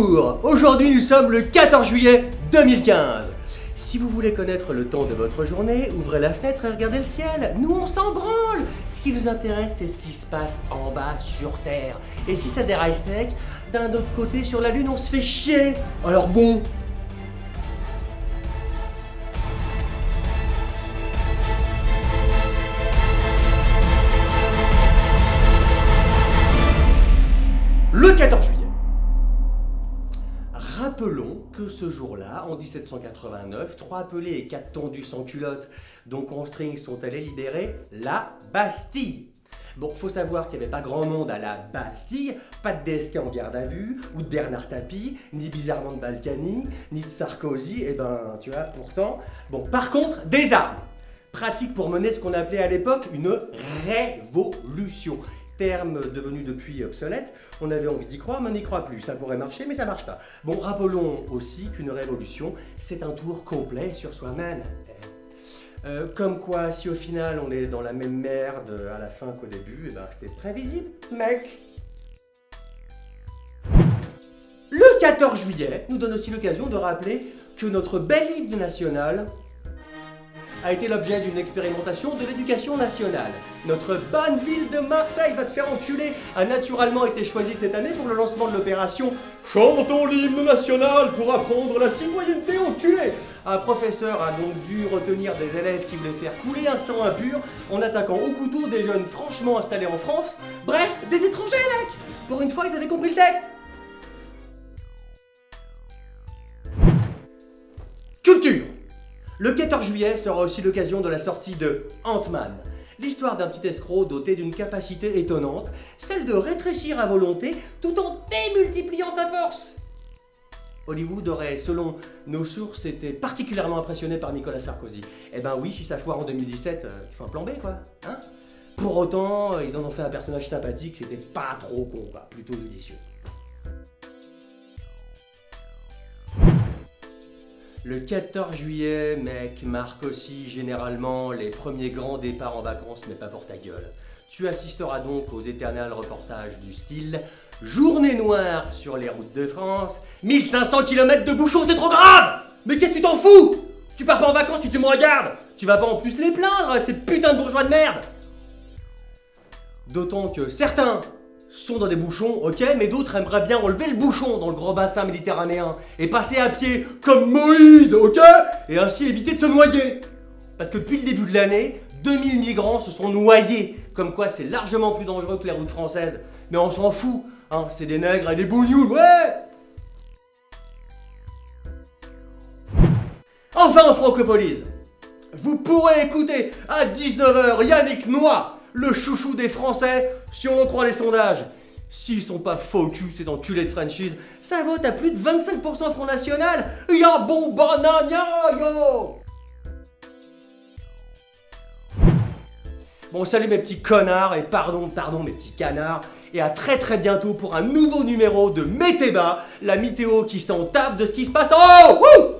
Bonjour! Aujourd'hui nous sommes le 14 juillet 2015. Si vous voulez connaître le temps de votre journée, ouvrez la fenêtre et regardez le ciel. Nous on s'en branle! Ce qui nous intéresse c'est ce qui se passe en bas sur Terre. Et si ça déraille sec, d'un autre côté sur la Lune on se fait chier. Alors bon... Le 14 juillet. Rappelons que ce jour-là, en 1789, 3 appelés et 4 tondus sans culottes, donc en string, sont allés libérer la Bastille. Bon, faut savoir qu'il n'y avait pas grand monde à la Bastille, pas de DSK en garde à vue, ou de Bernard Tapie, ni bizarrement de Balkany, ni de Sarkozy, et ben, tu vois, pourtant... Bon, par contre, des armes, pratiques pour mener ce qu'on appelait à l'époque une révolution. Terme devenu depuis obsolète, on avait envie d'y croire, mais on n'y croit plus. Ça pourrait marcher, mais ça marche pas. Bon, rappelons aussi qu'une révolution, c'est un tour complet sur soi-même. Comme quoi, si au final on est dans la même merde à la fin qu'au début, eh ben, c'était prévisible, mec. Le 14 juillet nous donne aussi l'occasion de rappeler que notre bel hymne national a été l'objet d'une expérimentation de l'éducation nationale. Notre bonne ville de Marseille va te faire enculer a naturellement été choisie cette année pour le lancement de l'opération Chantons l'hymne national pour apprendre la citoyenneté enculée. Un professeur a donc dû retenir des élèves qui voulaient faire couler un sang impur en attaquant au couteau des jeunes franchement installés en France. Bref, des étrangers, mec. Pour une fois, ils avaient compris le texte. Culture. Le 14 juillet sera aussi l'occasion de la sortie de Ant-Man, l'histoire d'un petit escroc doté d'une capacité étonnante, celle de rétrécir à volonté tout en démultipliant sa force. Hollywood aurait, selon nos sources, été particulièrement impressionné par Nicolas Sarkozy. Eh ben oui, si ça foire en 2017, il faut un plan B, quoi. Hein? Pour autant, ils en ont fait un personnage sympathique, c'était pas trop con, quoi, plutôt judicieux. Le 14 juillet, mec, marque aussi généralement les premiers grands départs en vacances, mais pas pour ta gueule. Tu assisteras donc aux éternels reportages du style « Journée noire sur les routes de France, 1500 km de bouchons, c'est trop grave! Mais qu'est-ce que tu t'en fous? Tu pars pas en vacances si tu me regardes! Tu vas pas en plus les plaindre, ces putains de bourgeois de merde! » D'autant que certains sont dans des bouchons, ok, mais d'autres aimeraient bien enlever le bouchon dans le gros bassin méditerranéen et passer à pied comme Moïse, ok, et ainsi éviter de se noyer. Parce que depuis le début de l'année, 2000 migrants se sont noyés, comme quoi c'est largement plus dangereux que les routes françaises. Mais on s'en fout, hein, c'est des nègres et des bougnoules, ouais. Enfin en francophonie, vous pourrez écouter à 19 h Yannick Noah, le chouchou des Français, si on en croit les sondages. S'ils sont pas faux cul, ces enculés de franchise, ça vote à plus de 25% Front National. Ya bon banania, yo. Bon, salut mes petits connards, et pardon mes petits canards, et à très bientôt pour un nouveau numéro de Météba, la météo qui s'en tape de ce qui se passe en haut.